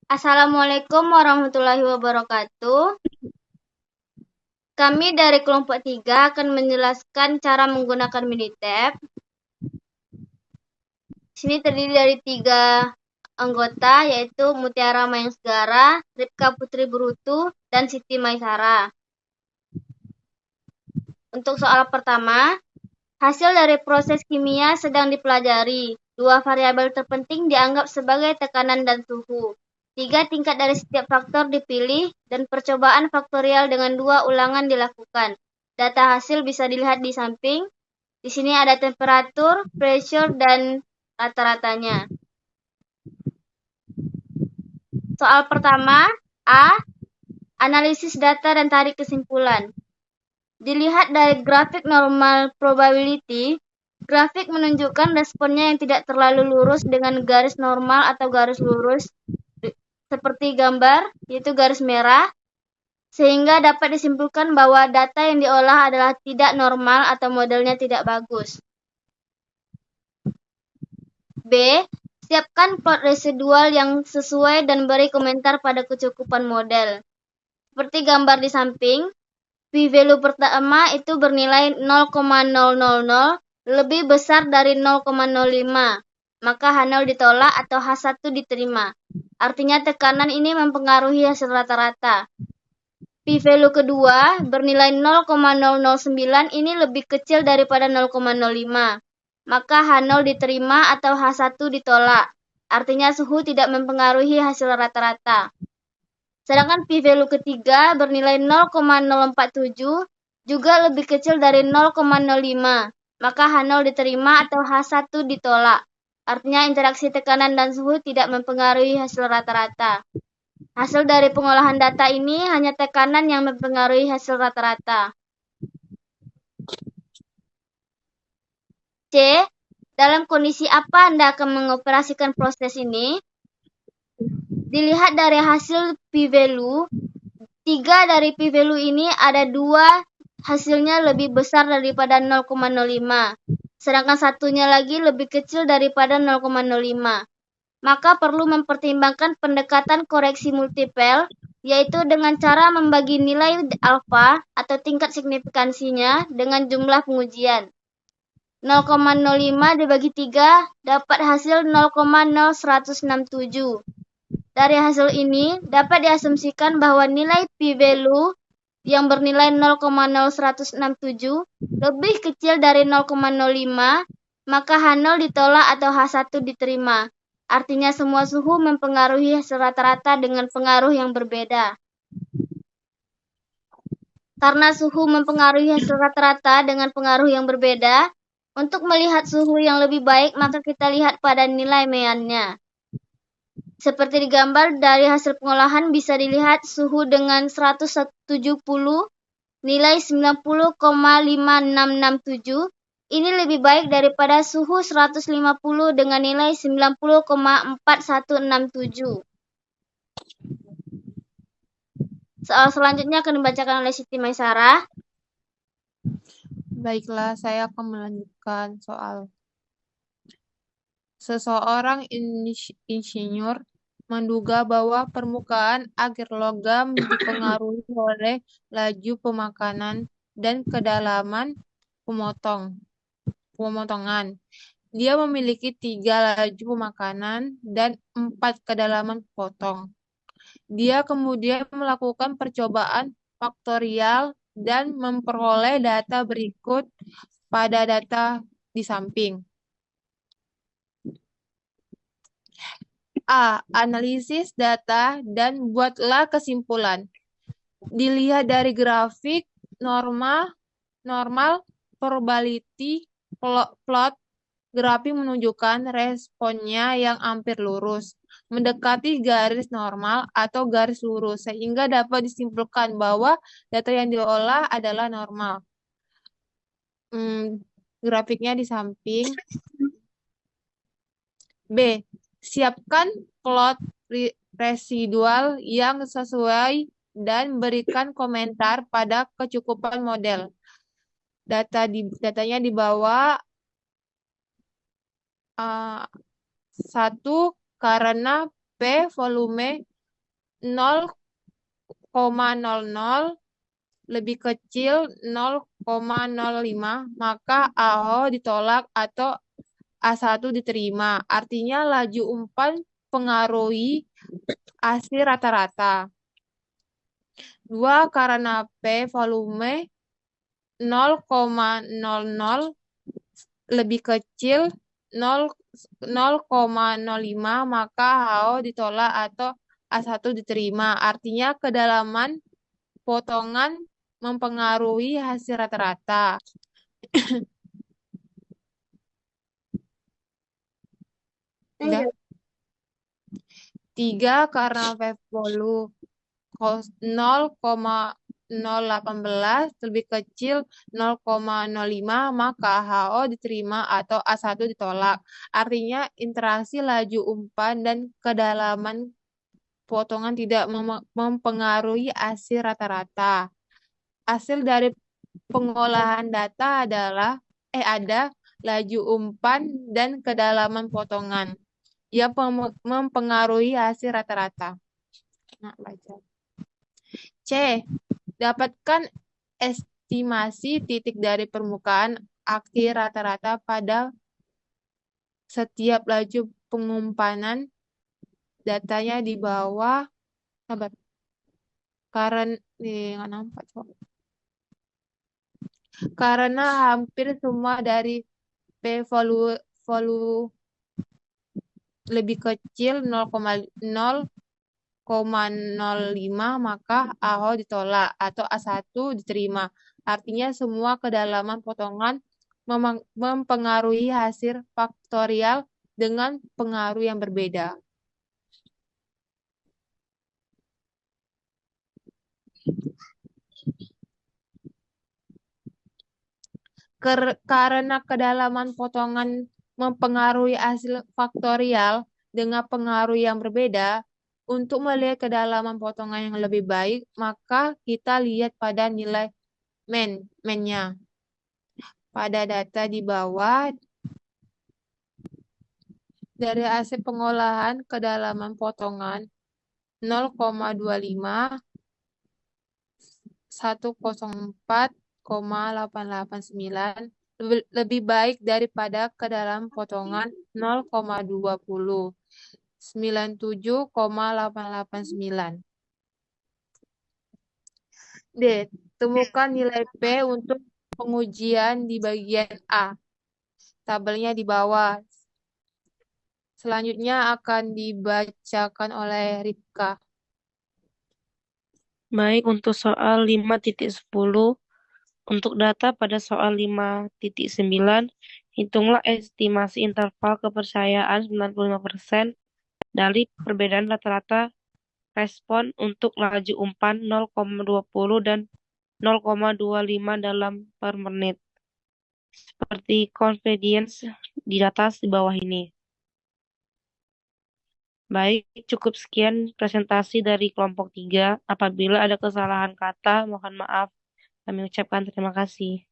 Assalamualaikum warahmatullahi wabarakatuh. Kami dari kelompok 3 akan menjelaskan cara menggunakan Minitab. Sini terdiri dari 3 anggota, yaitu Mutiara Mayang Segara, Ripka Putri Berutu, dan Siti Maisara. Untuk soal pertama, hasil dari proses kimia sedang dipelajari. 2 variabel terpenting dianggap sebagai tekanan dan suhu. 3 tingkat dari setiap faktor dipilih dan percobaan faktorial dengan 2 ulangan dilakukan. Data hasil bisa dilihat di samping. Di sini ada temperatur, pressure, dan rata-ratanya. Soal pertama, A. Analisis data dan tarik kesimpulan. Dilihat dari grafik normal probability, grafik menunjukkan responnya yang tidak terlalu lurus dengan garis normal atau garis lurus seperti gambar, yaitu garis merah, sehingga dapat disimpulkan bahwa data yang diolah adalah tidak normal atau modelnya tidak bagus. B. Siapkan plot residual yang sesuai dan beri komentar pada kecukupan model. Seperti gambar di samping, p-value pertama itu bernilai 0,000 lebih besar dari 0,05, maka H0 ditolak atau H1 diterima. Artinya tekanan ini mempengaruhi hasil rata-rata. P-value kedua bernilai 0,009 ini lebih kecil daripada 0,05, maka H0 diterima atau H1 ditolak. Artinya suhu tidak mempengaruhi hasil rata-rata. Sedangkan p-value ketiga bernilai 0,047 juga lebih kecil dari 0,05, maka H0 diterima atau H1 ditolak. Artinya interaksi tekanan dan suhu tidak mempengaruhi hasil rata-rata. Hasil dari pengolahan data ini hanya tekanan yang mempengaruhi hasil rata-rata. C. Dalam kondisi apa Anda akan mengoperasikan proses ini? Dilihat dari hasil p-value, 3 dari p-value ini ada 2 hasilnya lebih besar daripada 0,05, sedangkan satunya lagi lebih kecil daripada 0,05. Maka perlu mempertimbangkan pendekatan koreksi multipel, yaitu dengan cara membagi nilai alfa atau tingkat signifikansinya dengan jumlah pengujian. 0,05 dibagi 3 dapat hasil 0,0167. Dari hasil ini dapat diasumsikan bahwa nilai p-value yang bernilai 0,0167 lebih kecil dari 0,05, maka H0 ditolak atau H1 diterima. Artinya semua suhu mempengaruhi hasil rata-rata dengan pengaruh yang berbeda. Karena suhu mempengaruhi hasil rata-rata dengan pengaruh yang berbeda, untuk melihat suhu yang lebih baik maka kita lihat pada nilai meannya. Seperti digambar dari hasil pengolahan bisa dilihat suhu dengan 170 nilai 90,5667 ini lebih baik daripada suhu 150 dengan nilai 90,4167. Soal selanjutnya akan dibacakan oleh Siti Maisara. Baiklah, saya akan melanjutkan soal. Seseorang insinyur menduga bahwa permukaan agar logam dipengaruhi oleh laju pemakanan dan kedalaman pemotongan. Dia memiliki 3 laju pemakanan dan 4 kedalaman potong. Dia kemudian melakukan percobaan faktorial dan memperoleh data berikut pada data di samping. A. Analisis data dan buatlah kesimpulan. Dilihat dari grafik normal probability plot, grafik menunjukkan responnya yang hampir lurus, mendekati garis normal atau garis lurus, sehingga dapat disimpulkan bahwa data yang diolah adalah normal. Grafiknya di samping. B. Siapkan plot residual yang sesuai dan berikan komentar pada kecukupan model. Datanya di bawah 1 karena P volume 0,00 lebih kecil 0,05, maka AO ditolak atau A1 diterima. Artinya laju umpan pengaruhi hasil rata-rata. 2 karena P volume 0,00 lebih kecil 0,05, maka HO ditolak atau A1 diterima. Artinya kedalaman potongan mempengaruhi hasil rata-rata. Udah. 3 karena P volume 0,018 lebih kecil 0,05, maka HO diterima atau A1 ditolak. Artinya interaksi laju umpan dan kedalaman potongan tidak mempengaruhi hasil rata-rata. Hasil dari pengolahan data adalah ada laju umpan dan kedalaman potongan yang mempengaruhi hasil rata-rata. Nah, baca. C. Dapatkan estimasi titik dari permukaan akhir rata-rata pada setiap laju pengumpanan. Datanya di bawah. Sabar. Nggak nampak, coba. Karena hampir semua dari P volume lebih kecil 0,05, maka AO ditolak atau A1 diterima. Artinya semua kedalaman potongan mempengaruhi hasil faktorial dengan pengaruh yang berbeda. Karena kedalaman potongan mempengaruhi hasil faktorial dengan pengaruh yang berbeda, untuk melihat kedalaman potongan yang lebih baik, maka kita lihat pada nilai men-nya. Pada data di bawah, dari hasil pengolahan kedalaman potongan 0,25, 104,889 lebih baik daripada kedalaman potongan 0,20, 97,889. D. Temukan nilai P untuk pengujian di bagian A. Tabelnya di bawah. Selanjutnya akan dibacakan oleh Ripka. Baik, untuk soal 5.10, untuk data pada soal 5.9, hitunglah estimasi interval kepercayaan 95% dari perbedaan rata-rata respon untuk laju umpan 0,20 dan 0,25 dalam per menit. Seperti confidence di atas di bawah ini. Baik, cukup sekian presentasi dari kelompok 3. Apabila ada kesalahan kata, mohon maaf. Kami ucapkan terima kasih.